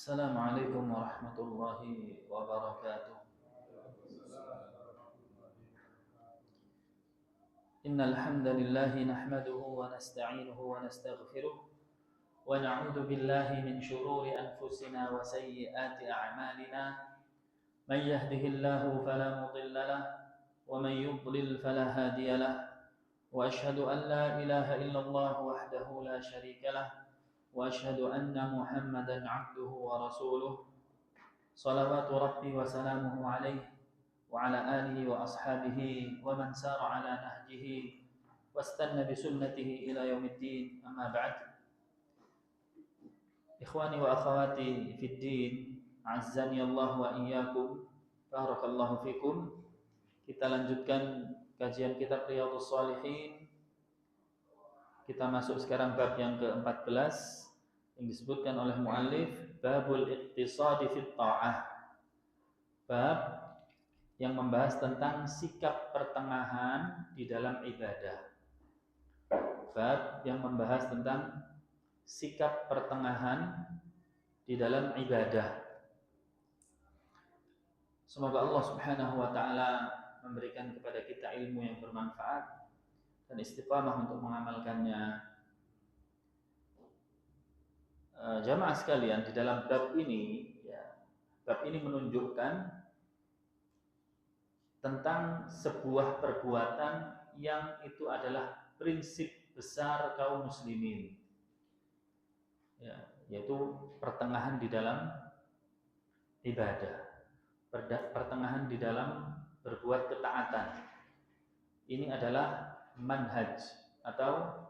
السلام عليكم ورحمة الله وبركاته. إن الحمد لله نحمده ونستعينه ونستغفره ونعوذ بالله من شرور أنفسنا وسيئات أعمالنا. من يهده الله فلا مضل له ومن يضلل فلا هادي له، وأشهد أن لا إله إلا الله وحده لا شريك له، وأشهد أن محمدا عبده ورسوله صلوات ربي وسلامه عليه وعلى آله وأصحابه ومن سار على نهجه واستنى بسنته إلى يوم الدين. أما بعد، إخواني وأخواتي في الدين، عزني الله وإياكم، barakallahu fikum. Kita lanjutkan kajian kitab Riyadhus Shalihin. Kita masuk sekarang bab yang ke-14 yang disebutkan oleh muallif, babul iqtisadi fit ta'ah. Bab yang membahas tentang sikap pertengahan di dalam ibadah. Bab yang membahas tentang sikap pertengahan di dalam ibadah. Semoga Allah Subhanahu wa taala memberikan kepada kita ilmu yang bermanfaat dan istiqamah untuk mengamalkannya. Jamaah sekalian, di dalam bab ini menunjukkan tentang sebuah perbuatan yang itu adalah prinsip besar kaum muslimin, yaitu pertengahan di dalam ibadah, pertengahan di dalam berbuat ketaatan. Ini adalah manhaj atau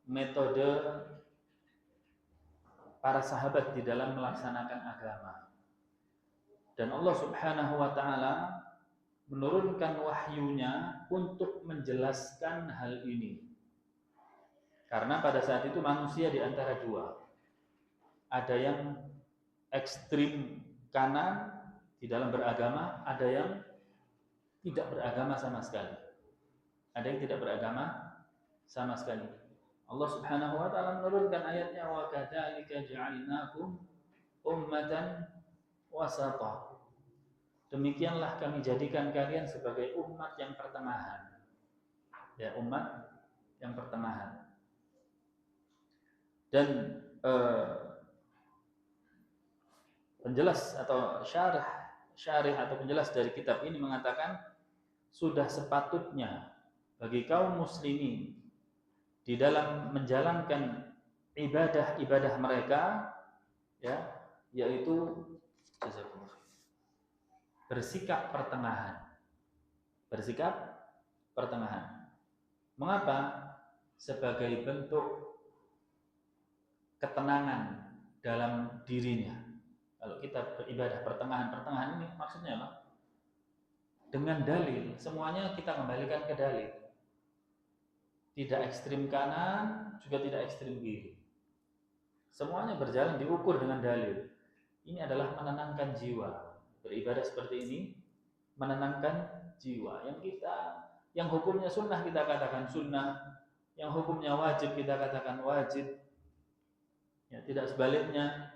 metode para sahabat di dalam melaksanakan agama. Dan Allah Subhanahu wa taala menurunkan wahyunya untuk menjelaskan hal ini. Karena pada saat itu manusia di antara dua. Ada yang ekstrim kanan di dalam beragama, ada yang tidak beragama sama sekali. Ada yang tidak beragama sama sekali. Allah Subhanahu wa taala menurunkan ayatnya, wa kadzalika ja'alnakum ummatan wasata. Demikianlah kami jadikan kalian sebagai umat yang pertengahan. Ya, umat yang pertengahan. Dan penjelas atau syarih atau penjelas dari kitab ini mengatakan sudah sepatutnya bagi kaum muslimin di dalam menjalankan ibadah-ibadah mereka, ya, yaitu bersikap pertengahan. Bersikap pertengahan. Mengapa? Sebagai bentuk ketenangan dalam dirinya. Kalau kita beribadah pertengahan ini maksudnya apa? Dengan dalil, semuanya kita kembalikan ke dalil. Tidak ekstrim kanan, juga tidak ekstrim kiri. Semuanya berjalan diukur dengan dalil. Ini adalah menenangkan jiwa. Beribadah seperti ini menenangkan jiwa. Yang hukumnya sunnah kita katakan sunnah, yang hukumnya wajib kita katakan wajib. Ya, tidak sebaliknya.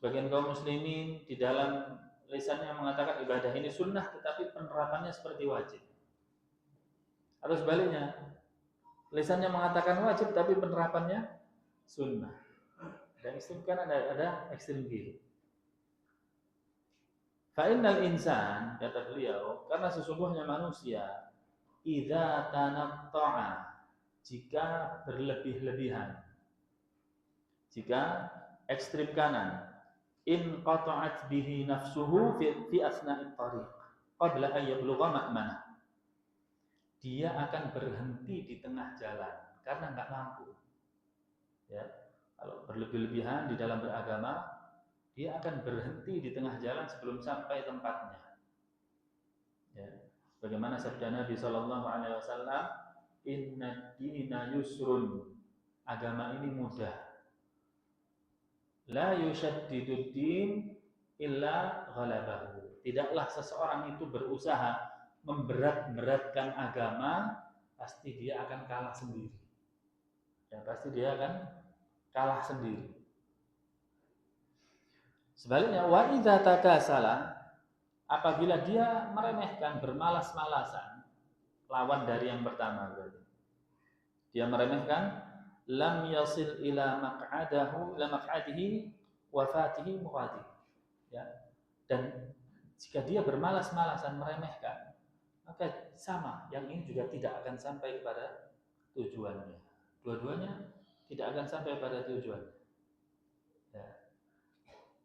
Sebagian kaum muslimin di dalam lisannya mengatakan ibadah ini sunnah, tetapi penerapannya seperti wajib. Atau sebaliknya, lisannya mengatakan wajib, tapi penerapannya sunnah. Dan ekstrim kan ada ekstrim kiri. Fa'innal insan, kata beliau, karena sesungguhnya manusia idza tanatta'a, jika berlebih-lebihan, jika ekstrim kanan, in qata'at bihi nafsuhu fi asna'it tariq qabla an yablugha ma'manah, dia akan berhenti di tengah jalan karena enggak mampu. Ya, kalau berlebih-lebihan di dalam beragama, dia akan berhenti di tengah jalan sebelum sampai tempatnya. Ya, bagaimana sabda Nabi sallallahu alaihi wasallam, "Inna dina yusrun." Agama ini mudah. La yushaddidud din illa ghalabahu. Tidaklah seseorang itu berusaha memberat-beratkan agama, pasti dia akan kalah sendiri. Ya, pasti dia akan kalah sendiri. Sebaliknya, wa idza takasala, apabila dia meremehkan, bermalas-malasan, lawan dari yang pertama berarti. Dia meremehkan, lam yasil ila maq'adihi wafatihi muqaddi. Ya. Dan jika dia bermalas-malasan meremehkan, maka sama, yang ini juga tidak akan sampai kepada tujuannya. Dua-duanya tidak akan sampai pada tujuan. Ya.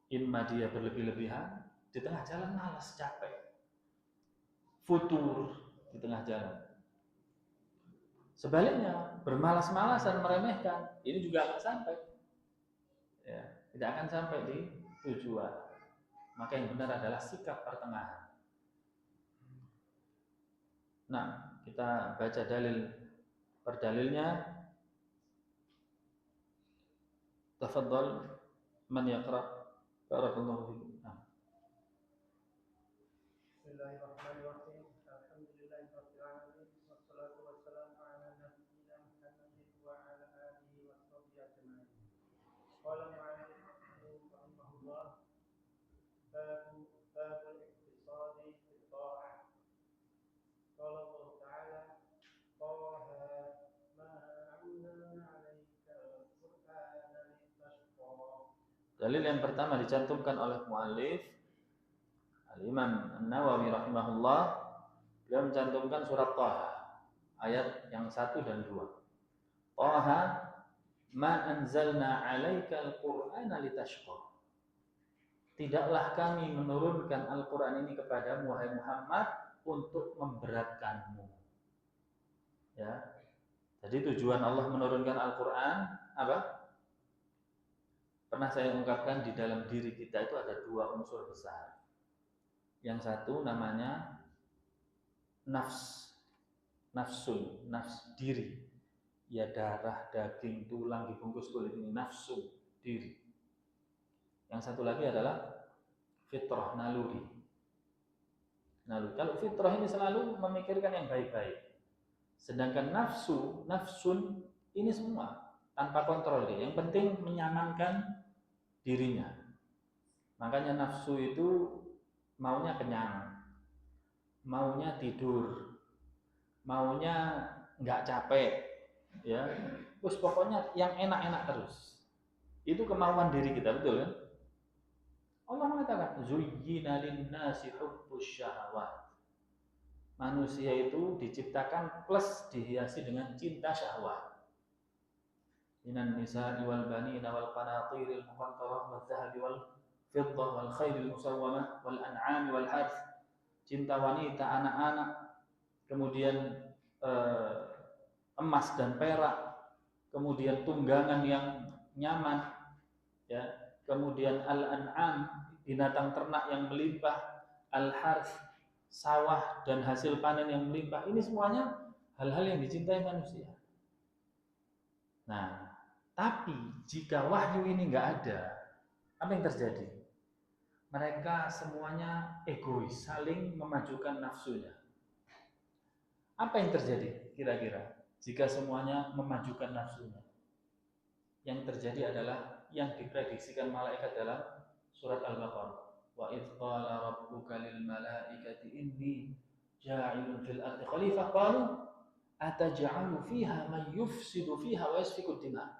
Imma dia berlebih-lebihan, di tengah jalan malas, capek, futur di tengah jalan. Sebaliknya, bermalas-malasan meremehkan, ini juga akan sampai. Ya, tidak akan sampai di tujuan. Maka yang benar adalah sikap pertengahan. Nah, kita baca dalil per dalilnya. Tafadhal man yaqra. Barakallahu fikum. Bismillahirrahmanirrahim. Alhamdulillahirabbil alamin wassalatu wassalamu ala nabiyyina Muhammadin wa ala alihi washabbihi ajmain. Qala al-mu'allif rahimahullah babul iqtisadi fi ta'ah. Qala Allah ta'ala taha ma anzalna 'alaika al-Qur'ana litashqa. Dalil yang pertama dicantumkan oleh muallif Al-Imam An-Nawawi rahimahullah, beliau mencantumkan surat Thaha ayat yang 1 dan 2. Thaha ma anzalna 'alaikal Qur'ana litashqa. Tidaklah kami menurunkan Al-Qur'an ini kepadamu wahai Muhammad untuk memberatkanmu. Ya. Jadi tujuan Allah menurunkan Al-Qur'an apa? Pernah saya ungkapkan, di dalam diri kita itu ada dua unsur besar. Yang satu namanya nafsu, nafs diri. Ya, darah, daging, tulang dibungkus kulit, ini nafsu diri. Yang satu lagi adalah fitrah, naluri. Kalau fitrah ini selalu memikirkan yang baik-baik. Sedangkan nafsun ini semua tanpa kontrol dia. Yang penting menyamankan dirinya. Makanya nafsu itu maunya kenyang, maunya tidur, maunya nggak capek, ya. Terus pokoknya yang enak-enak terus. Itu kemauan diri kita, betul kan? Allah mengatakan, zuyyina lin-nasi hubbus syahawat. Manusia itu diciptakan plus dihiasi dengan cinta syahwat. Minan nisa'i wal banina wal qanatiril muqantarah wal dhahabi wal fiddah wal khairil musawwamah wal an'ami wal harth. Cinta wanita, anak-anak, kemudian emas dan perak, kemudian tunggangan yang nyaman, ya, kemudian al-an'am, binatang ternak yang melimpah, al-harth, sawah dan hasil panen yang melimpah. Ini semuanya hal-hal yang dicintai manusia. Nah, tapi jika wahyu ini nggak ada, apa yang terjadi? Mereka semuanya egois, saling memajukan nafsunya. Apa yang terjadi kira-kira jika semuanya memajukan nafsunya? Yang terjadi adalah yang diprediksikan malaikat dalam surat Al-Baqarah. Wa idz qala rabbuka lil malaikati inni ja'ilun fil ardi khalifah qalu ataj'alu fiha man yufsidu fiha wa yasfiku dima.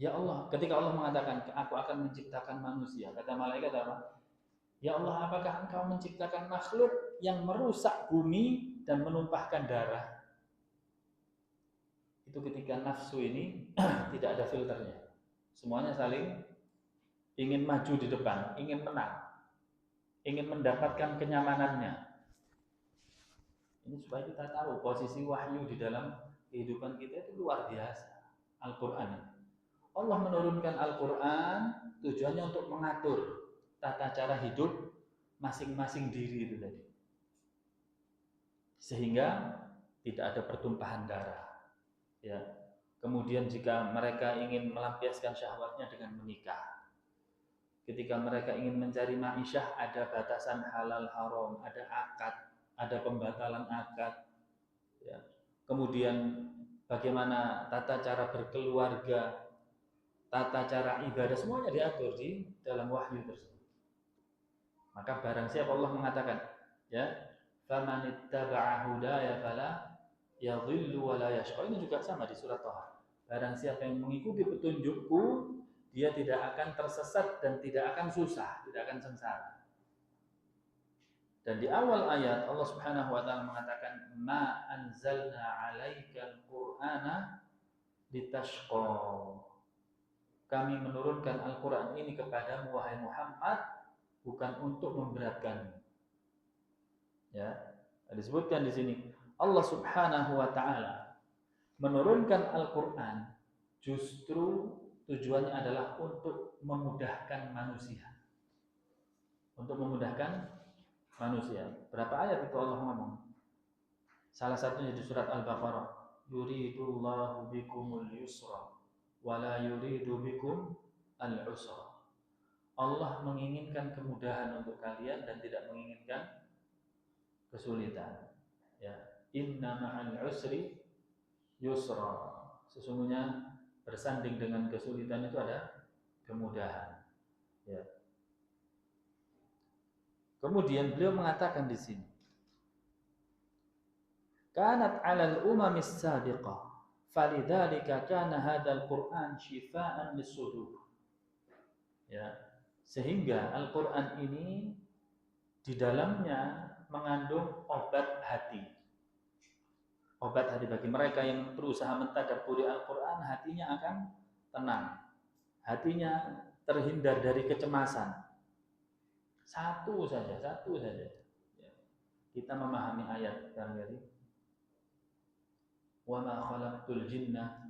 Ya Allah, ketika Allah mengatakan aku akan menciptakan manusia, kata malaikat apa? Ya Allah, apakah engkau menciptakan makhluk yang merusak bumi dan menumpahkan darah? Itu ketika nafsu ini tidak ada filternya. Semuanya saling ingin maju di depan, ingin menang, ingin mendapatkan kenyamanannya. Ini supaya kita tahu posisi wahyu di dalam kehidupan kita itu luar biasa. Al-Quran. Allah menurunkan Al-Quran tujuannya untuk mengatur tata cara hidup masing-masing diri itu tadi. Sehingga tidak ada pertumpahan darah. Ya. Kemudian jika mereka ingin melampiaskan syahwatnya dengan menikah. Ketika mereka ingin mencari ma'isyah, ada batasan halal haram, ada akad, ada pembatalan akad. Ya. Kemudian bagaimana tata cara berkeluarga, tata cara ibadah semuanya diatur di dalam wahyu tersebut. Maka barang siapa Allah mengatakan, ya, famanittaba'a hudaya fala yadhillu wa la yashqa. Ini juga sama di surat Thaha. Barang siapa yang mengikuti petunjukku, dia tidak akan tersesat dan tidak akan susah, tidak akan sengsara. Dan di awal ayat Allah Subhanahu wa taala mengatakan, ma anzalna 'alaikal qur'ana litashqa. Kami menurunkan Al-Qur'an ini kepadamu wahai Muhammad bukan untuk memberatkanmu. Ya, disebutkan di sini Allah Subhanahu wa taala menurunkan Al-Qur'an justru tujuannya adalah untuk memudahkan manusia. Untuk memudahkan manusia. Berapa ayat itu Allah ngomong? Salah satunya di surat Al-Baqarah. Yuridullahu bikumul yusra wa la yuridu bikum al-usra. Allah menginginkan kemudahan untuk kalian dan tidak menginginkan kesulitan. Ya, inna ma'al usri yusra. Sesungguhnya bersanding dengan kesulitan itu ada kemudahan. Ya. Kemudian beliau mengatakan di sini, kanat 'alal umamis sabiqah falidzalika kana hadzal Qur'an shifaa'an lis-sudur. Ya, sehingga Al-Qur'an ini di dalamnya mengandung obat hati. Obat hati bagi mereka yang berusaha mentadabburi Al-Qur'an, hatinya akan tenang. Hatinya terhindar dari kecemasan. Satu saja. Ya. Kita memahami ayat tadi. Wa ma khalaqtul jinna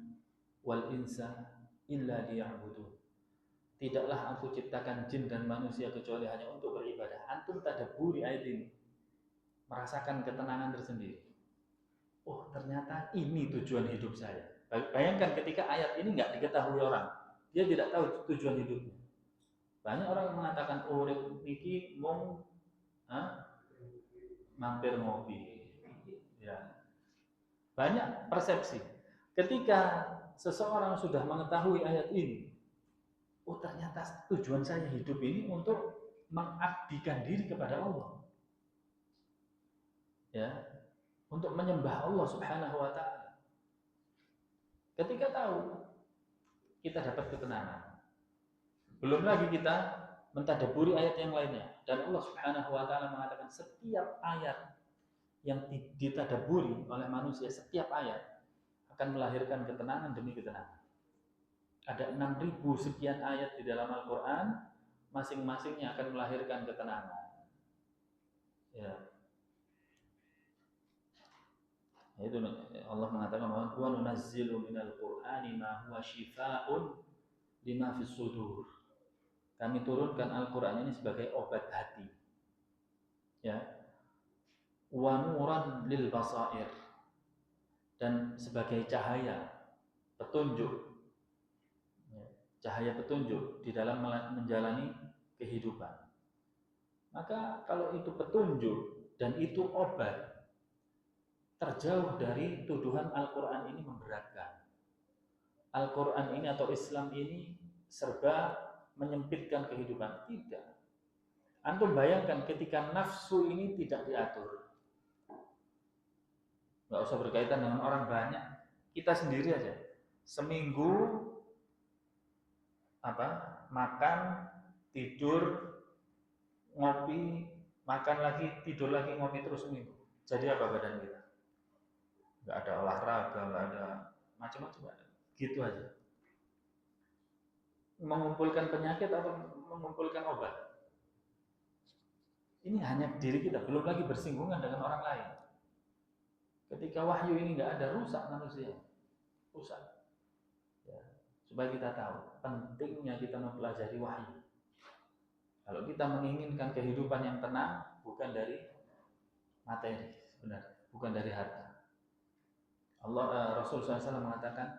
wal insa illa liya'budun. Tidaklah aku ciptakan jin dan manusia kecuali hanya untuk beribadah. Antum tadabburi ayat ini, merasakan ketenangan tersendiri. Oh, ternyata ini tujuan hidup saya. Bayangkan ketika ayat ini nggak diketahui orang, dia tidak tahu tujuan hidupnya. Banyak orang yang mengatakan, oh, niki mung mampir ngopi. Ya. Banyak persepsi. Ketika seseorang sudah mengetahui ayat ini, oh, ternyata tujuan saya hidup ini untuk mengabdikan diri kepada Allah. Ya, untuk menyembah Allah Subhanahu wa taala. Ketika tahu, kita dapat ketenangan. Belum lagi kita mentadabburi ayat yang lainnya. Dan Allah Subhanahu wa taala mengatakan setiap ayat yang ditadabburi oleh manusia, setiap ayat akan melahirkan ketenangan demi ketenangan. Ada 6.000 sekian ayat di dalam Al-Qur'an, masing-masingnya akan melahirkan ketenangan. Ya. Itu Allah mengatakan bahwa wa nunazzilu minal Qur'ani ma huwa shifaa'un lima fis sudur. Kami turunkan Al-Qur'an ini sebagai obat hati. Ya. Wa nuran lil basair. Dan sebagai cahaya petunjuk. Ya. Cahaya petunjuk di dalam menjalani kehidupan. Maka kalau itu petunjuk dan itu obat, terjauh dari tuduhan Al-Quran ini memberatkan. Al-Quran ini atau Islam ini serba menyempitkan kehidupan. Tidak. Antum bayangkan ketika nafsu ini tidak diatur. Nggak usah berkaitan dengan orang banyak. Kita sendiri aja. Seminggu makan, tidur, ngopi, makan lagi, tidur lagi, ngopi terus seminggu. Jadi apa badan kita? Nggak ada olahraga, nggak ada macam-macam, gitu aja. Mengumpulkan penyakit atau mengumpulkan obat? Ini hanya diri kita, belum lagi bersinggungan dengan orang lain. Ketika wahyu ini nggak ada, rusak manusia, rusak. Ya, supaya kita tahu pentingnya kita mempelajari wahyu. Kalau kita menginginkan kehidupan yang tenang, bukan dari materi, benar, bukan dari harta. Rasul SAW mengatakan,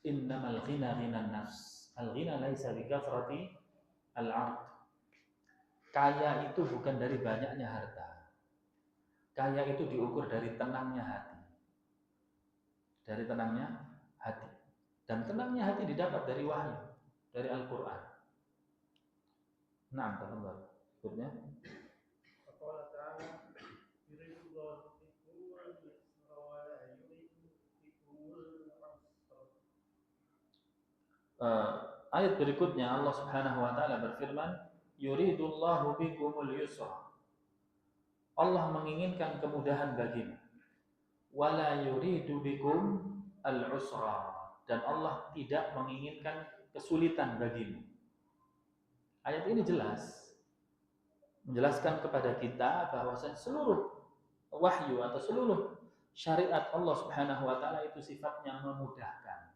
innamal ghina ghinan nafs. Al-ghina laisa bikathrati al-'ard. Kaya itu bukan dari banyaknya harta. Kaya itu diukur dari tenangnya hati. Dari tenangnya hati. Dan tenangnya hati didapat dari wahyu, dari Al-Quran. Nah, teman-teman. Berikutnya. فقال تعالى يريد الله بكم اليسر ولا يريد بكم العسر. Ayat berikutnya Allah Subhanahu wa taala berfirman, yuridullahu bikumul yusra. Allah menginginkan kemudahan bagimu. Wala yuridu bikum al-usra. Dan Allah tidak menginginkan kesulitan bagimu. Ayat ini jelas menjelaskan kepada kita bahwa seluruh wahyu atau seluruh syariat Allah Subhanahu wa taala itu sifatnya memudahkan.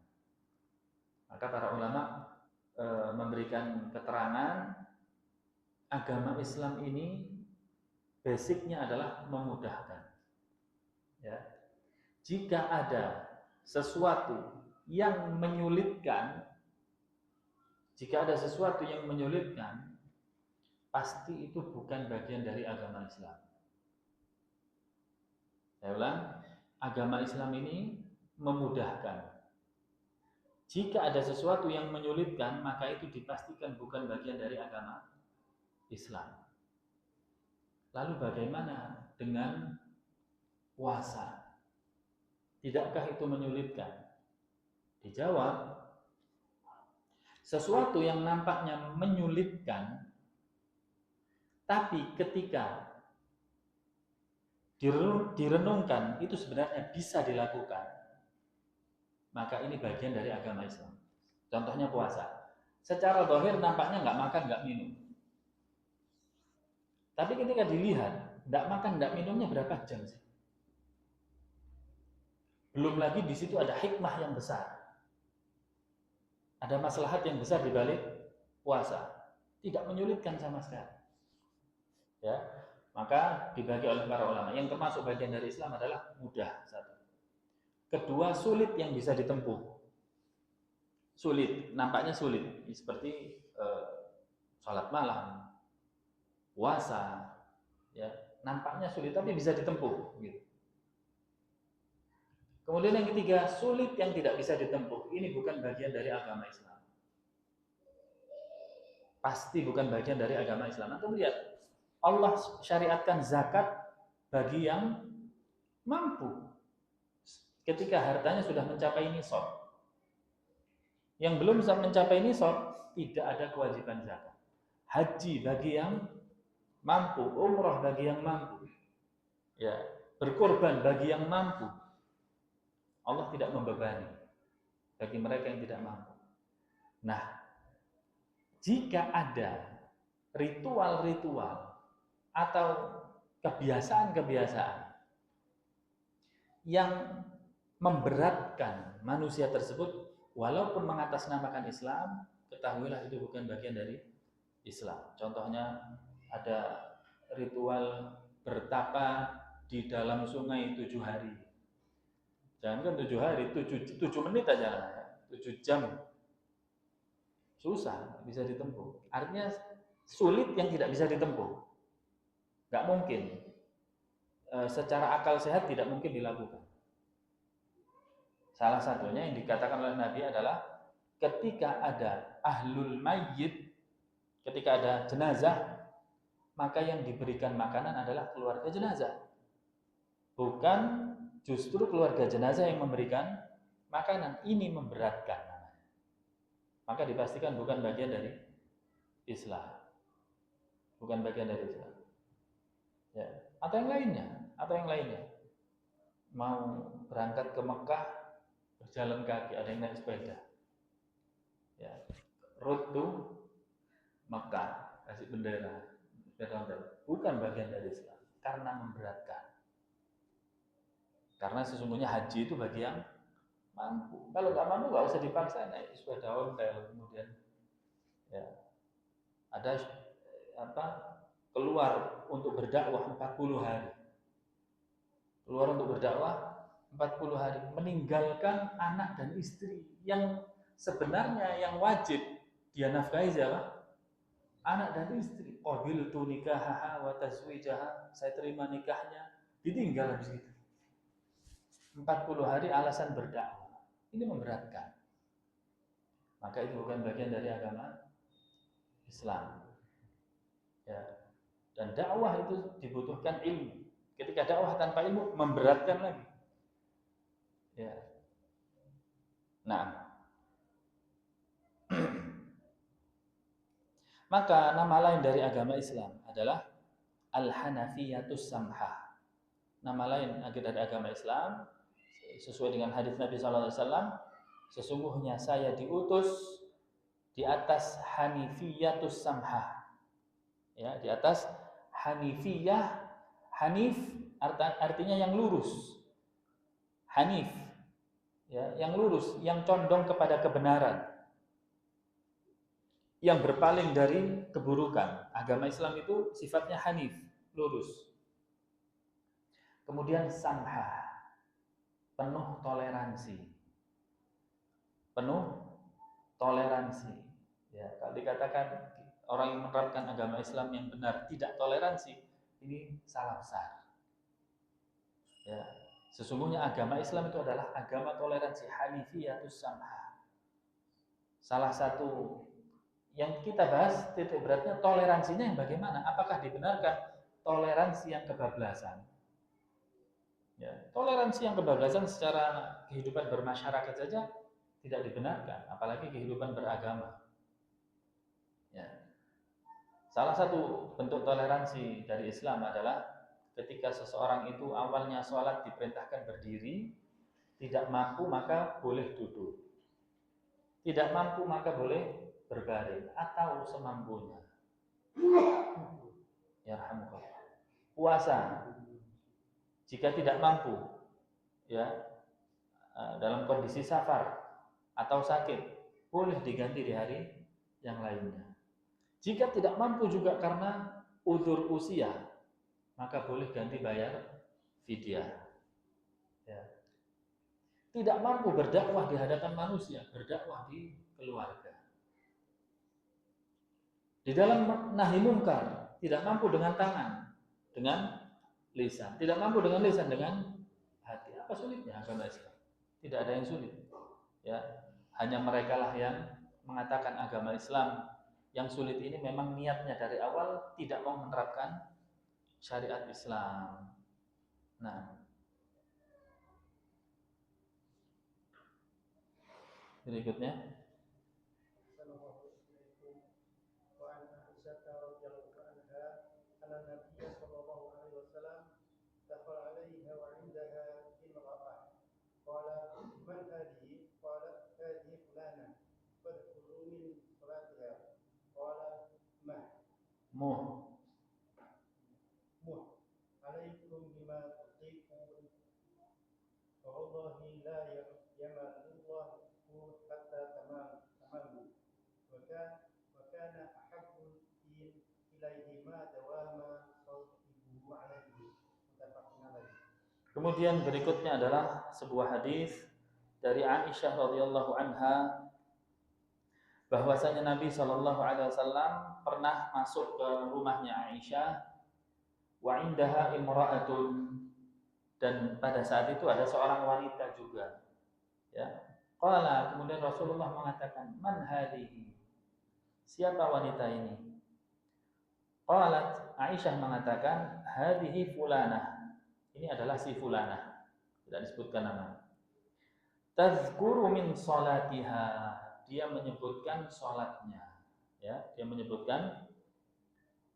Maka para ulama memberikan keterangan agama Islam ini basicnya adalah memudahkan. Ya. Jika ada sesuatu yang menyulitkan, pasti itu bukan bagian dari agama Islam. Saya ulang, agama Islam ini memudahkan. Jika ada sesuatu yang menyulitkan, maka itu dipastikan bukan bagian dari agama Islam. Lalu bagaimana dengan puasa? Tidakkah itu menyulitkan? Dijawab, sesuatu yang nampaknya menyulitkan, tapi ketika direnungkan itu sebenarnya bisa dilakukan, maka ini bagian dari agama Islam. Contohnya puasa. Secara zahir nampaknya nggak makan, nggak minum. Tapi ketika dilihat, nggak makan, nggak minumnya berapa jam sih? Belum lagi di situ ada hikmah yang besar. Ada maslahat yang besar di balik puasa. Tidak menyulitkan sama sekali. Ya, maka dibagi oleh para ulama. Yang termasuk bagian dari Islam adalah mudah, satu. Kedua, sulit yang bisa ditempuh. Sulit, nampaknya sulit. Seperti sholat malam, puasa, ya, nampaknya sulit tapi bisa ditempuh. Gitu. Kemudian yang ketiga, sulit yang tidak bisa ditempuh. Ini bukan bagian dari agama Islam. Pasti bukan bagian dari agama Islam. Nanti lihat, Allah syariatkan zakat bagi yang mampu. Ketika hartanya sudah mencapai nisab. Yang belum mencapai nisab, tidak ada kewajiban zakat. Haji bagi yang mampu, umrah bagi yang mampu. Ya, berkorban bagi yang mampu. Allah tidak membebani bagi mereka yang tidak mampu. Nah, jika ada ritual-ritual atau kebiasaan-kebiasaan yang memberatkan manusia tersebut, walaupun mengatasnamakan Islam, ketahuilah itu bukan bagian dari Islam. Contohnya ada ritual bertapa di dalam sungai 7 hari. Jangan kan 7 hari, 7 menit aja, 7 jam. Susah, bisa ditempuh. Artinya sulit yang tidak bisa ditempuh. Gak mungkin. Secara akal sehat tidak mungkin dilakukan. Salah satunya yang dikatakan oleh Nabi adalah ketika ada ahlul mayyit, ketika ada jenazah, maka yang diberikan makanan adalah keluarga jenazah. Bukan justru keluarga jenazah yang memberikan makanan. Ini memberatkan. Maka dipastikan bukan bagian dari Islam. Bukan bagian dari Islam. Ya. Atau yang lainnya. Mau berangkat ke Mekah, berjalan kaki, ada yang naik sepeda. Ya. Road to Mekah, kasih bendera, bukan bagian dari Islam karena memberatkan. Karena sesungguhnya haji itu bagi yang mampu. Kalau nggak mampu nggak usah dipaksa, naik sepeda ontel, kemudian ya ada keluar untuk berdakwah 40 hari. Keluar untuk berdakwah 40 hari, meninggalkan anak dan istri yang sebenarnya yang wajib dia nafkahi siapa? Anak dan istri. Qabiltu nikahaha wa tazwijaha, saya terima nikahnya, ditinggal habis itu. 40 hari alasan berdakwah. Ini memberatkan. maka itu bukan bagian dari agama Islam. Ya. Dan dakwah itu dibutuhkan ilmu. Ketika dakwah tanpa ilmu memberatkan lagi. Ya. Nah, maka nama lain dari agama Islam adalah Al-Hanafiyatus Samhah. Nama lain dari agama Islam sesuai dengan hadis Nabi SAW, sesungguhnya saya diutus di atas Hanifiyatus Samhah. Ya, di atas Hanifiyah. Hanif artinya yang lurus. Hanif, ya, yang lurus, yang condong kepada kebenaran, yang berpaling dari keburukan. Agama Islam itu sifatnya hanif, lurus. Kemudian samhah, penuh toleransi. Penuh toleransi. Ya, kalau dikatakan orang yang menerapkan agama Islam yang benar tidak toleransi, ini salah besar. Ya, sesungguhnya agama Islam itu adalah agama toleransi, hanifiyatus samhah. Salah satu yang kita bahas titik beratnya toleransinya yang bagaimana? Apakah dibenarkan toleransi yang kebablasan? Ya, toleransi yang kebablasan secara kehidupan bermasyarakat saja tidak dibenarkan, apalagi kehidupan beragama. Ya. Salah satu bentuk toleransi dari Islam adalah ketika seseorang itu awalnya sholat diperintahkan berdiri, tidak mampu maka boleh duduk, tidak mampu maka boleh berbaring atau semampunya. Yarhamukallah. Puasa, jika tidak mampu, ya, dalam kondisi safar atau sakit, boleh diganti di hari yang lainnya. Jika tidak mampu juga karena udzur usia, maka boleh ganti bayar fidyah. Ya. Tidak mampu berdakwah di hadapan manusia, berdakwah di keluarga. Di dalam nahi mungkar, tidak mampu dengan tangan, dengan lisan. Tidak mampu dengan lisan, dengan hati. Apa sulitnya agama Islam? Tidak ada yang sulit. Ya, hanya merekalah yang mengatakan agama Islam yang sulit ini memang niatnya dari awal tidak mau menerapkan syariat Islam. Nah, berikutnya. Muh alaikum bima tutiqun wa wallahi la yamalullahu hatta tamamu wa kana ahabbul din ilaihi ma dawama sahibuhu alaihi muttafaqun alaihi. Kemudian berikutnya adalah sebuah hadis dari Aisyah radhiyallahu anha bahwasanya Nabi Shallallahu alaihi wasallam pernah masuk ke rumahnya Aisyah, wa indaha imra'atun, dan pada saat itu ada seorang wanita juga. Ya. Qala, kemudian Rasulullah mengatakan, man hadhihi? Siapa wanita ini? Qalat, Aisyah mengatakan, hadhihi fulanah. Ini adalah si fulanah. Tidak disebutkan nama. Tazkuru min salatiha. Dia menyebutkan salatnya. Ya, dia menyebutkan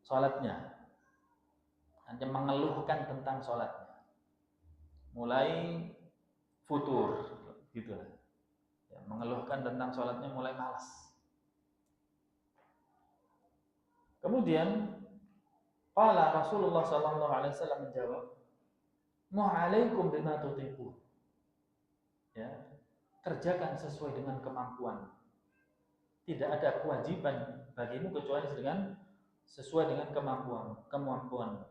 salatnya. Hanya mengeluhkan tentang salatnya. Mulai futur, gitu. Ya, mengeluhkan tentang salatnya mulai malas. Kemudian qala Rasulullah sallallahu alaihi wasallam menjawab, "Ma'alaikum bima tutiqu." Ya, kerjakan sesuai dengan kemampuan. Tidak ada kewajiban bagimu kecuali dengan sesuai dengan kemampuan.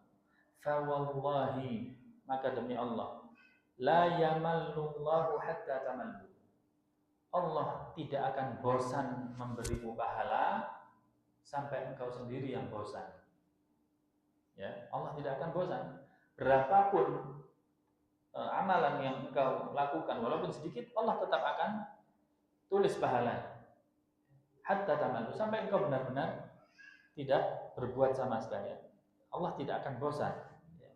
Fa wallahi, maka demi Allah, la yamallullahu hatta tamallu. Allah tidak akan bosan memberimu pahala sampai engkau sendiri yang bosan. Ya, Allah tidak akan bosan. Berapapun amalan yang engkau lakukan, walaupun sedikit, Allah tetap akan tulis pahala. hatta tamallu, sampai engkau benar-benar tidak berbuat sama sekali. Allah tidak akan bosan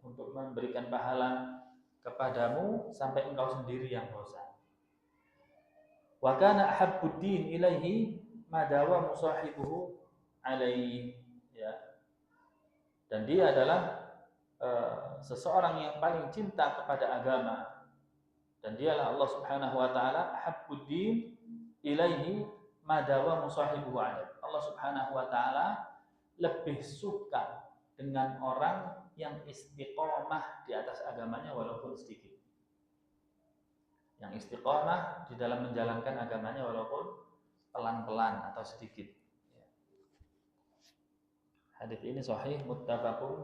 untuk memberikan pahala kepadamu sampai engkau sendiri yang bosan. Wa kana ahabbud din ilaihi ma dawa musahibuhu alaihi, ya. Dan dia adalah seseorang yang paling cinta kepada agama, dan dialah Allah Subhanahu wa taala ahabbud din ilaihi ma dawa musahibuhu alaihi. Allah Subhanahu wa taala lebih suka dengan orang yang istiqomah di atas agamanya walaupun sedikit. Yang istiqomah di dalam menjalankan agamanya walaupun pelan-pelan atau sedikit. Hadis ini sahih muttafaqun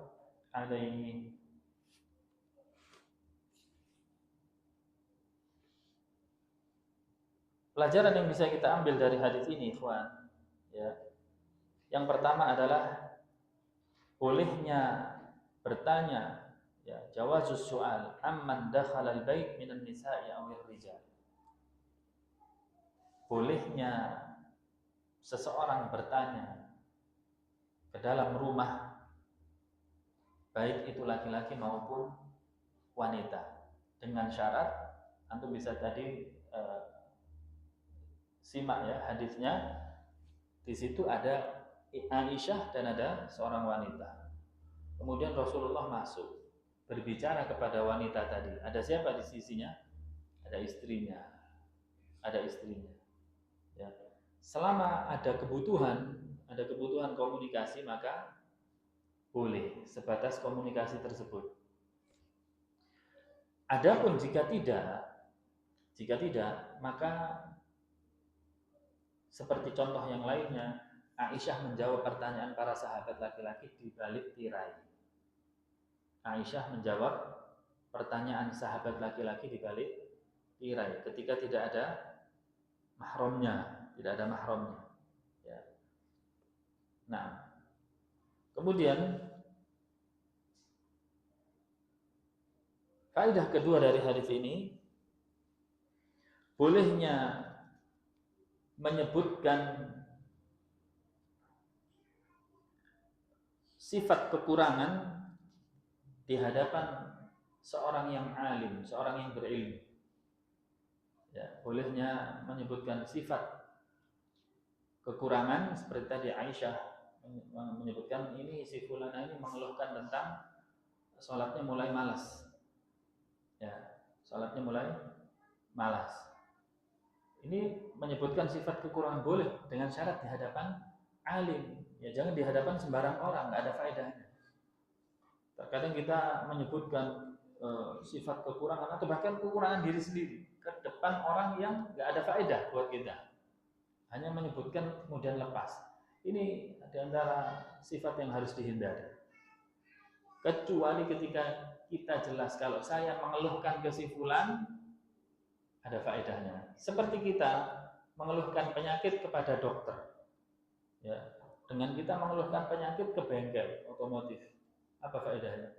alaihi. Pelajaran yang bisa kita ambil dari hadis ini, ikhwan, ya. Yang pertama adalah bolehnya bertanya, ya, jawazus su'al amman dakhala al-bait minan nisa'i awir rijal. Bolehnya seseorang bertanya ke dalam rumah, baik itu laki-laki maupun wanita, dengan syarat, antum bisa tadi simak ya hadisnya, di situ ada Aisyah dan ada seorang wanita. Kemudian Rasulullah masuk berbicara kepada wanita tadi. Ada siapa di sisinya? Ada istrinya. Ada istrinya. Ya. Selama ada kebutuhan komunikasi, maka boleh sebatas komunikasi tersebut. Adapun jika tidak, maka seperti contoh yang lainnya, Aisyah menjawab pertanyaan para sahabat laki-laki di balik tirai. Aisyah menjawab pertanyaan sahabat laki-laki di balik tirai ketika tidak ada mahramnya, ya. Nah, kemudian faedah kedua dari hadis ini, bolehnya menyebutkan sifat kekurangan di hadapan seorang yang alim, seorang yang berilmu. Ya, bolehnya menyebutkan sifat kekurangan seperti tadi Aisyah menyebutkan ini si fulana ini mengeluhkan tentang sholatnya mulai malas. Ya, sholatnya mulai malas. Ini menyebutkan sifat kekurangan boleh dengan syarat di hadapan alim. Ya, jangan di hadapan sembarang orang, nggak ada faedahnya. Terkadang kita menyebutkan sifat kekurangan atau bahkan kekurangan diri sendiri ke depan orang yang nggak ada faedah buat kita. Hanya menyebutkan kemudian lepas. Ini di antara sifat yang harus dihindari. Kecuali ketika kita jelas kalau saya mengeluhkan ke si fulan ada faedahnya. Seperti kita mengeluhkan penyakit kepada dokter. Ya, dengan kita mengeluhkan penyakit ke bengkel otomotif, apa faedahnya?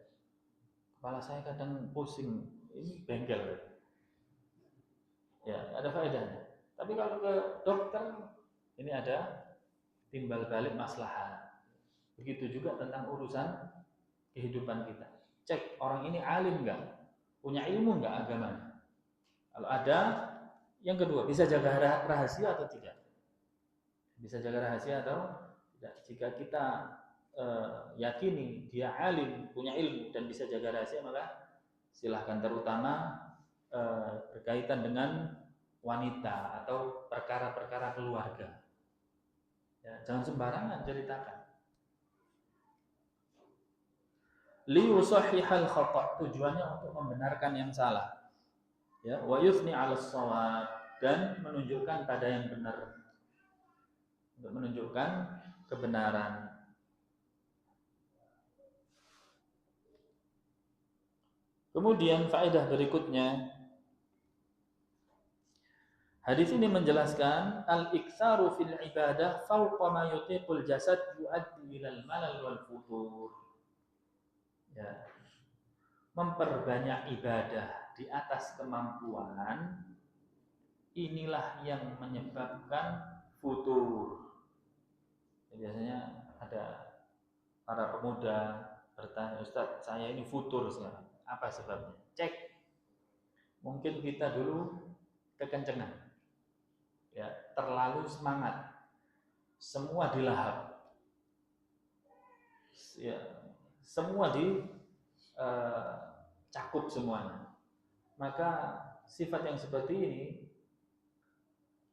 Kepala saya kadang pusing, ini bengkel. Ya, ada faedahnya. Tapi kalau ke dokter, ini ada timbal balik maslahat. Begitu juga tentang urusan kehidupan kita. Cek orang ini alim enggak? Punya ilmu enggak agamanya? Kalau ada, yang kedua, bisa jaga rahasia atau tidak? Bisa jaga rahasia atau tidak? Jika kita yakini dia alim, punya ilmu dan bisa jaga rahasia, maka silahkan, terutama berkaitan dengan wanita atau perkara-perkara keluarga. Ya, jangan sembarangan ceritakan. Liyusahhihal khata', tujuannya untuk membenarkan yang salah. Ya, wa yusni 'alas shawab, dan menunjukkan pada yang benar. Untuk menunjukkan kebenaran. Kemudian faedah berikutnya, hadis ini menjelaskan al-iktsaru fil ibadah fawqa ma yutiqul jasad yu'addi ilal malal wal futur. Ya. Memperbanyak ibadah di atas kemampuan, inilah yang menyebabkan futur. para pemuda bertanya, Ustadz, saya ini futur sekarang. Apa sebabnya? Cek. Mungkin kita dulu kekencengan, ya, terlalu semangat, semua dilahap, ya, semua cakup semuanya. Maka sifat yang seperti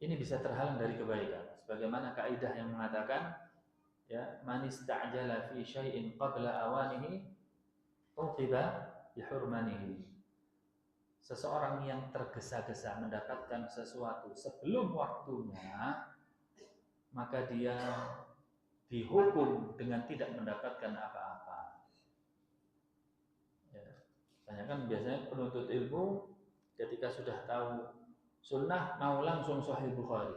ini bisa terhalang dari kebaikan. Sebagaimana kaidah yang mengatakan, ya, man ista'jala fi syai'in qabla awanihi uqiba bihurmanihi. Seseorang yang tergesa-gesa mendapatkan sesuatu sebelum waktunya, maka dia dihukum dengan tidak mendapatkan apa-apa. Ya. Kan biasanya penuntut ilmu ketika sudah tahu sunnah mau langsung Sahih Bukhari.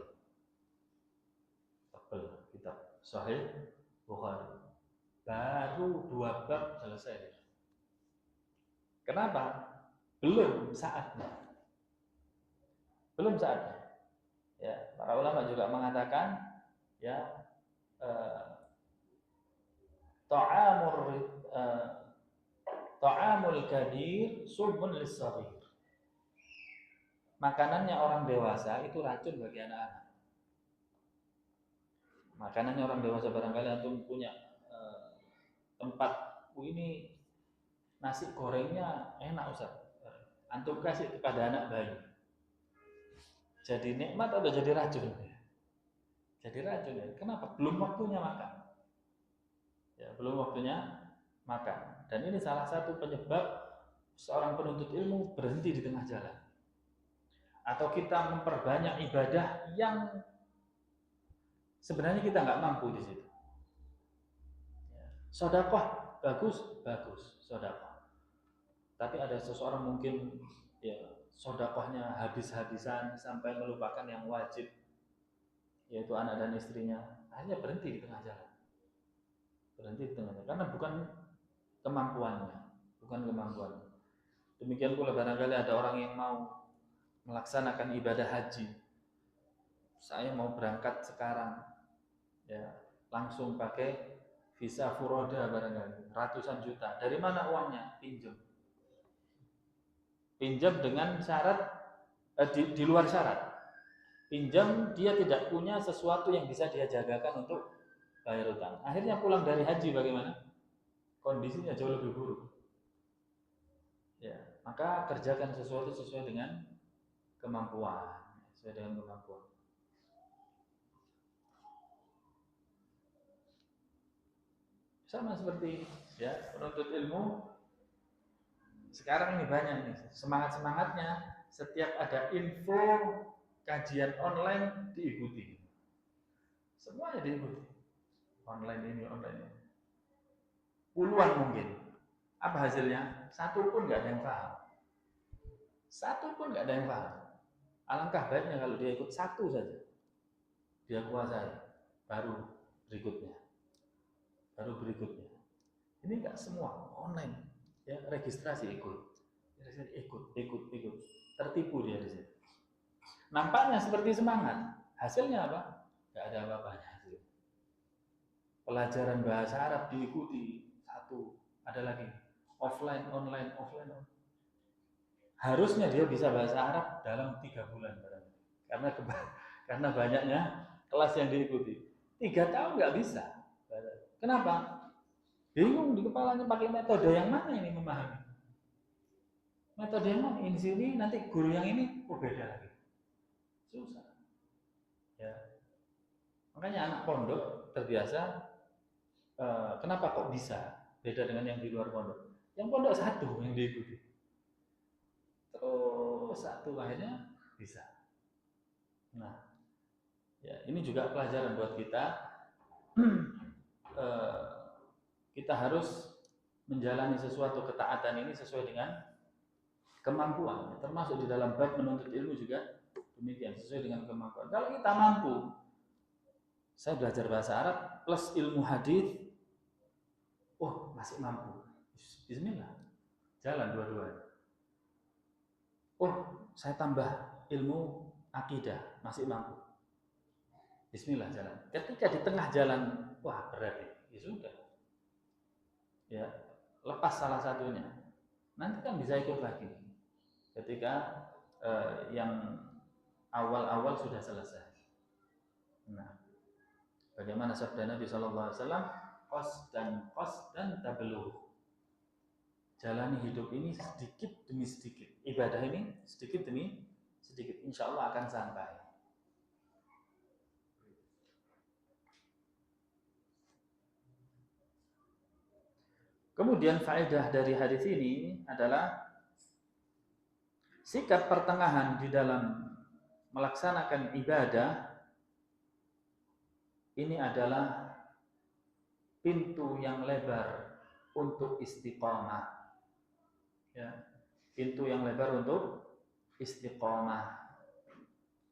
Tebel kitab Sahih Bukhari. Baru 2 bab selesai. Kenapa? Belum saatnya. Belum saatnya. Ya, para ulama juga mengatakan, ya, ta'amul kabir subun lis-shaghir. Makanannya orang dewasa itu racun bagi anak-anak. Makanannya orang dewasa, barangkali antum punya tempat, ini nasi gorengnya enak Ustaz, antum kasih kepada anak bayi, jadi nikmat atau jadi racun? Jadi racun, ya. Kenapa? Belum waktunya makan, ya, belum waktunya makan. Dan ini salah satu penyebab seorang penuntut ilmu berhenti di tengah jalan, atau kita memperbanyak ibadah yang sebenarnya kita nggak mampu di situ. Sedekah bagus sedekah. Tapi ada seseorang mungkin, ya, sedekahnya habis-habisan sampai melupakan yang wajib, yaitu anak dan istrinya. Akhirnya berhenti di tengah jalan. Karena bukan kemampuannya. Demikian pula barangkali ada orang yang mau melaksanakan ibadah haji. Saya mau berangkat sekarang, ya, langsung pakai visa furoda barangkali ratusan juta. Dari mana uangnya? Pinjam dengan syarat di luar syarat. Pinjam, dia tidak punya sesuatu yang bisa dia jagakan untuk bayar utang. Akhirnya pulang dari haji bagaimana? Kondisinya jauh lebih buruk. Ya, maka kerjakan sesuatu sesuai dengan kemampuan. Sama seperti, ya, penuntut ilmu sekarang ini banyak nih, semangatnya setiap ada info kajian online diikuti, semuanya diikuti, online ini. Puluhan mungkin. Apa hasilnya? Satu pun nggak ada yang paham. Alangkah baiknya kalau dia ikut satu saja, dia kuasai, baru berikutnya. Ini nggak semua online, ya, registrasi ikut, tertipu dia di situ. Nampaknya seperti semangat, hasilnya apa? Nggak ada apa-apanya. Pelajaran bahasa Arab diikuti satu, ada lagi offline, online. Harusnya dia bisa bahasa Arab dalam 3 bulan, karena banyaknya kelas yang diikuti. 3 tahun nggak bisa. Kenapa? Bingung di kepalanya, pakai metode yang mana ini memahami? Metode yang mana? Ini sini, nanti guru yang ini beda lagi. Susah. Ya. Makanya anak pondok terbiasa, kenapa kok bisa beda dengan yang di luar pondok? Yang pondok satu yang diikuti, terus satu akhirnya bisa. Nah, ya, ini juga pelajaran buat kita. Kita harus menjalani sesuatu ketaatan ini sesuai dengan kemampuan. Termasuk di dalam bab menuntut ilmu juga demikian, sesuai dengan kemampuan. Kalau kita mampu, saya belajar bahasa Arab plus ilmu hadis, masih mampu, bismillah, jalan dua-duanya. Saya tambah ilmu akidah, masih mampu, bismillah, jalan. Ketika di tengah jalan, berat, ya sudah, ya lepas salah satunya, nanti kan bisa ikut lagi ketika yang awal-awal sudah selesai. Nah, bagaimana sabda Nabi Shallallahu Alaihi Wasallam, qasdan tablugh. Jalani hidup ini sedikit demi sedikit, ibadah ini sedikit demi sedikit, insya Allah akan sampai. Kemudian faedah dari hadis ini adalah sikap pertengahan di dalam melaksanakan ibadah ini adalah pintu yang lebar untuk istiqamah. Ya, pintu yang lebar untuk istiqamah.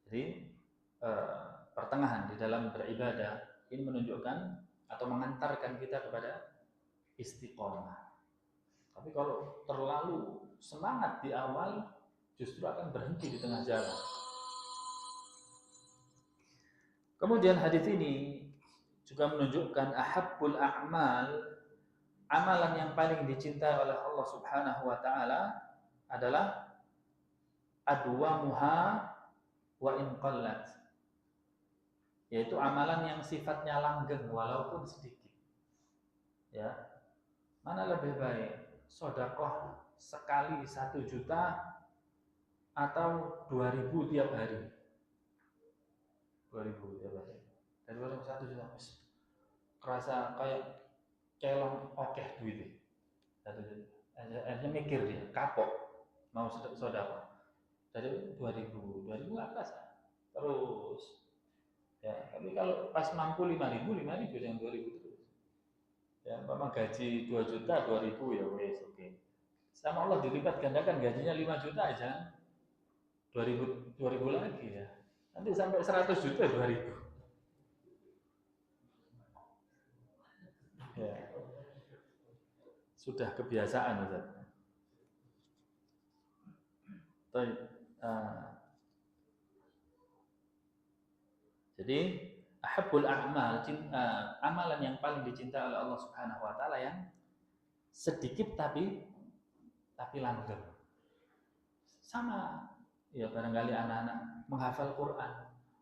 Jadi pertengahan di dalam beribadah ini menunjukkan atau mengantarkan kita kepada istiqamah. Tapi kalau terlalu semangat di awal, justru akan berhenti di tengah jalan. Kemudian hadis ini juga menunjukkan ahabbul a'mal, amalan yang paling dicintai oleh Allah Subhanahu wa taala adalah adwamuha wa in qallat, yaitu amalan yang sifatnya langgeng walaupun sedikit. Ya, mana lebih baik, sedekah sekali 1 juta atau 2.000 tiap hari? 2.000 tiap hari. Dari 1 juta kerasa kayak kelong okeh duit. Akhirnya mikir dia, kapok mau sedekah. Dari 2.000 nggak kerasa. Terus ya, tapi kalau pas mampu 5.000 yang 2.000 terus. Ya, memang gaji 2 juta 2.000 ya wes oke. Sama Allah dilipat gandakan gajinya 5 juta aja. 2.000 lagi ya. Nanti sampai 100 juta 2.000. Ya. Sudah kebiasaan Ustaz. Jadi ahabbul a'mal, amalan yang paling dicintai oleh Allah Subhanahu wa taala yang sedikit tapi langgeng. Sama ya, barangkali anak-anak menghafal Quran,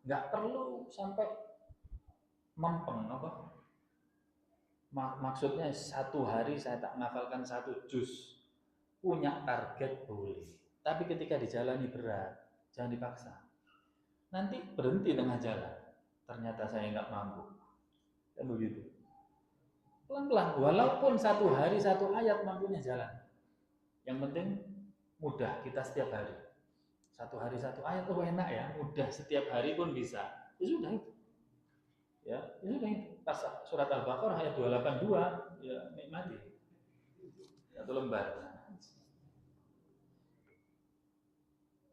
nggak perlu sampai mempeng apa? Maksudnya 1 hari saya tak menghafalkan 1 juz. Punya target boleh, tapi ketika dijalani berat, jangan dipaksa. Nanti berhenti tengah jalan, ternyata saya nggak mampu, kan begitu. Pelan-pelan, walaupun 1 hari 1 ayat mampunya jalan. Yang penting mudah kita setiap hari. 1 hari 1 ayat, oh enak ya, mudah setiap hari pun bisa. Ya sudah itu. Ya sudah itu. Pas surat Al-Baqarah ayat 282, ya nikmati. 1 lembar.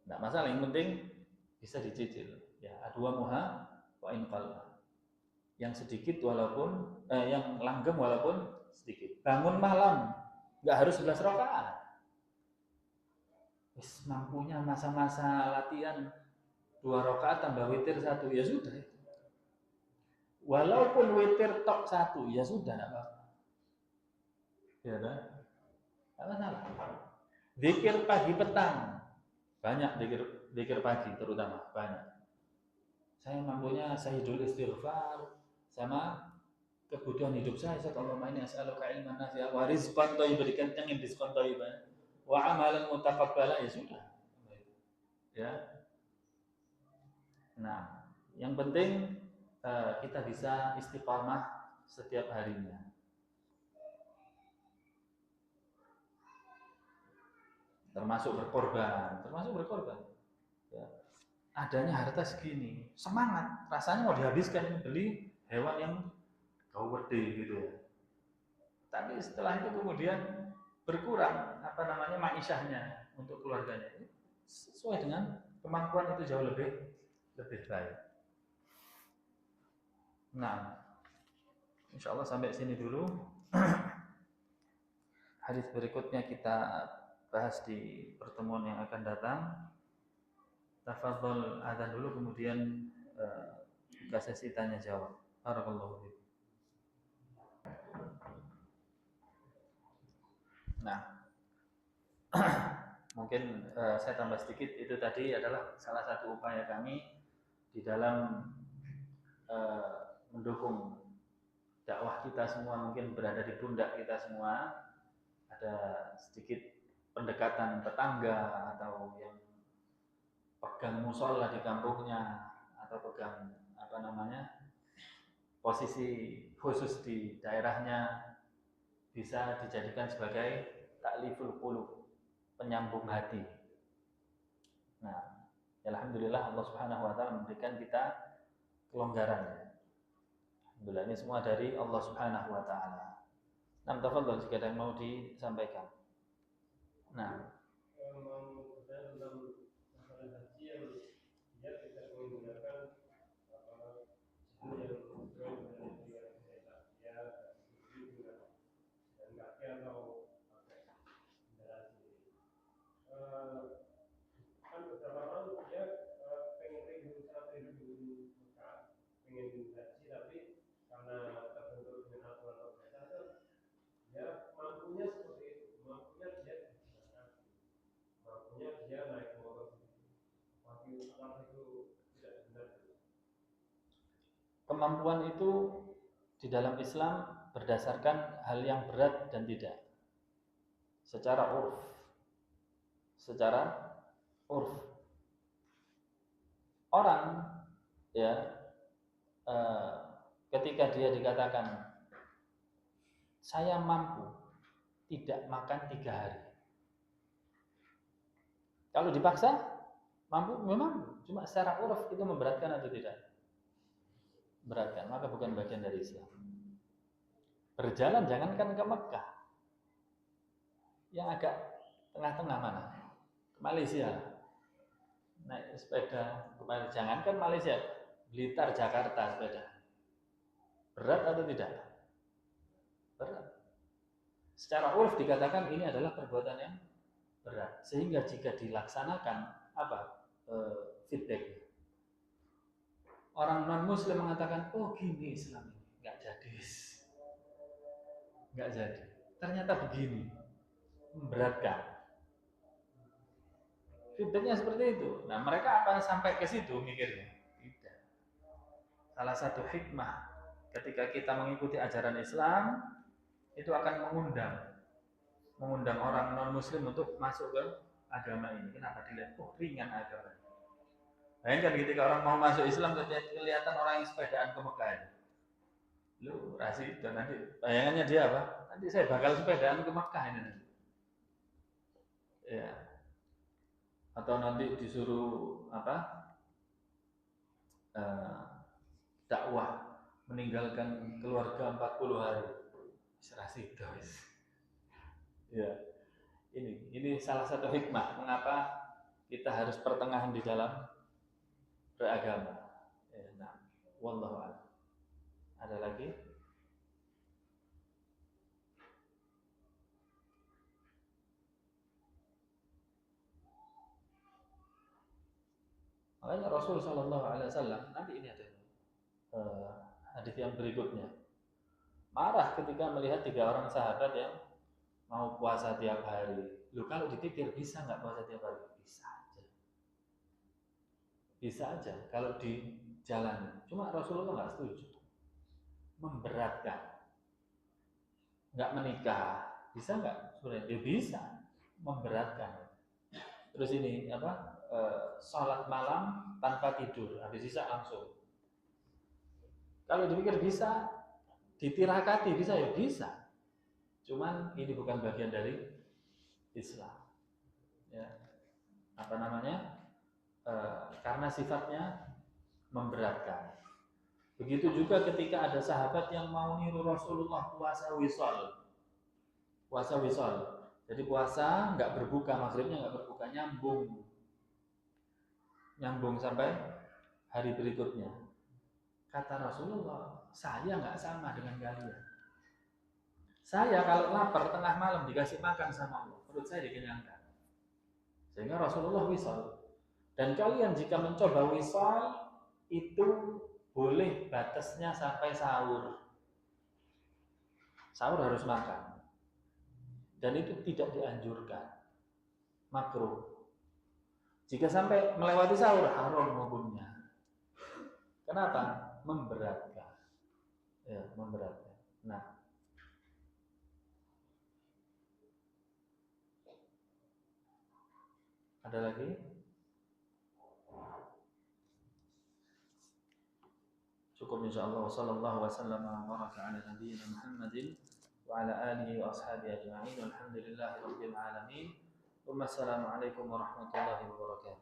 Nggak masalah, yang penting bisa dicicil. Ya, adwamuha wa in qalla. Yang sedikit walaupun yang langgeng walaupun sedikit. Bangun malam nggak harus 11 rakaat. Wis mampunya masa-masa latihan 2 rakaat tambah witir 1, ya sudah. Walaupun witir tok 1, ya sudah, enggak apa-apa. Ya kan? Enggak masalah. Zikir pagi petang. Banyak zikir pagi terutama, banyak. Saya mampunya Sayyidul Istighfar sama kebutuhan hidup saya. Allahumma inni as'aluka ilman nafi'a wa rizqan thayyiban, dikencengin rizqan thayyiban wa amalan mutaqabbala, ya sudah. Ya. Nah, yang penting kita bisa istiqamah setiap harinya. Termasuk berkorban. Ya. Adanya harta segini, semangat, rasanya mau dihabiskan, beli hewan yang gede gitu ya. Tapi setelah itu kemudian berkurang ma'isyahnya untuk keluarganya. Sesuai dengan kemampuan itu jauh lebih baik. Nah, insya Allah sampai sini dulu. Hadis berikutnya kita bahas di pertemuan yang akan datang. Tafadhol adzan dulu, kemudian buka sesi tanya jawab. Barakallahu fiik. Nah, mungkin saya tambah sedikit, itu tadi adalah salah satu upaya kami di dalam mendukung dakwah kita semua, mungkin berada di pundak kita semua. Ada sedikit pendekatan tetangga atau yang pegang musola di kampungnya atau pegang posisi khusus di daerahnya, bisa dijadikan sebagai ta'liful qulub, penyambung hati. Nah, alhamdulillah Allah Subhanahu wa taala memberikan kita kelonggaran. Alhamdulillah, ini semua dari Allah Subhanahu wa taala. Nah, tafadhol jika ada yang mau disampaikan. Nah, dalam masalah haji yang dia tidak menggunakan yang sesuai dengan ya dan kaki atau pakai kendaraan sendiri. Kan beberapa orang dia pengen berusaha hidup di Mekah, pengen haji, tapi karena terbentur dengan aturan organisasi, dia mampunya seperti itu, mampunya dia berjalan kaki, mampunya dia naik motor sendiri. Apakah itu tidak benar? kemampuan itu di dalam Islam berdasarkan hal yang berat dan tidak. Secara urf, orang ya ketika dia dikatakan saya mampu tidak makan 3 hari, kalau dipaksa mampu, memang cuma secara urf itu memberatkan atau tidak? Beratkan, maka bukan bagian dari Islam. Berjalan jangankan ke Mekah, yang agak tengah-tengah mana? Ke Malaysia, naik sepeda ke Malaysia. Jangankan Malaysia, Blitar, Jakarta sepeda, berat atau tidak? Berat. Secara urf dikatakan ini adalah perbuatan yang berat, sehingga jika dilaksanakan feedback. Orang non muslim mengatakan, oh gini Islam ini, nggak jadi. Ternyata begini, memberatkan. Feedbacknya seperti itu. Nah, mereka apa sampai ke situ mikirnya? Tidak. Salah satu hikmah ketika kita mengikuti ajaran Islam, itu akan mengundang orang non muslim untuk masuk ke agama ini. Kenapa dilihat? Oh, ringan agama. Bayangkan ketika orang mau masuk Islam, kelihatan orang yang sepedaan ke Mekah itu. Lu rasih, dan nanti bayangannya dia apa? Nanti saya bakal sepedaan ke Mekah ini nanti. Ya. Atau nanti disuruh dakwah meninggalkan keluarga 40 hari. Serasi guys. Ya. Ini salah satu hikmah mengapa kita harus pertengahan di dalam beragama. Nah, wallahu a'lam. Ada lagi? Makanya Rasul Shallallahu Alaihi Wasallam, nanti ini ada hadis yang berikutnya, marah ketika melihat 3 orang sahabat yang mau puasa tiap hari. Lu kalau dipikir bisa nggak puasa tiap hari? Bisa aja kalau di jalan. Cuma Rasulullah nggak setuju, memberatkan. Nggak menikah, bisa nggak? Sebenarnya dia bisa, memberatkan. Terus ini sholat malam tanpa tidur, habis isya langsung. Kalau dipikir bisa, ditirakati bisa ya bisa. Cuman ini bukan bagian dari Islam. Ya. Karena sifatnya memberatkan. Begitu juga ketika ada sahabat yang mau niru Rasulullah puasa wisol. Jadi puasa nggak berbuka, maghribnya nggak berbuka, nyambung sampai hari berikutnya. Kata Rasulullah, saya nggak sama dengan kalian. Saya kalau lapar tengah malam dikasih makan sama Allah, perut saya dikenyangkan. Sehingga Rasulullah wisol. Dan kalian jika mencoba wisol, itu boleh batasnya sampai sahur. Sahur harus makan. dan itu tidak dianjurkan, makruh. Jika sampai melewati sahur, haram hukumnya. Kenapa? Memberatkan. Ya, memberatkan. Nah, ada lagi? Cukup insyaallah. Wassallallahu wasallam wa baraka ala nabiyyina Muhammadin wa ala alihi wa ashabihi ajma'in. Walhamdulillahi rabbil alamin. Wassalamualaikum warahmatullahi wabarakatuh.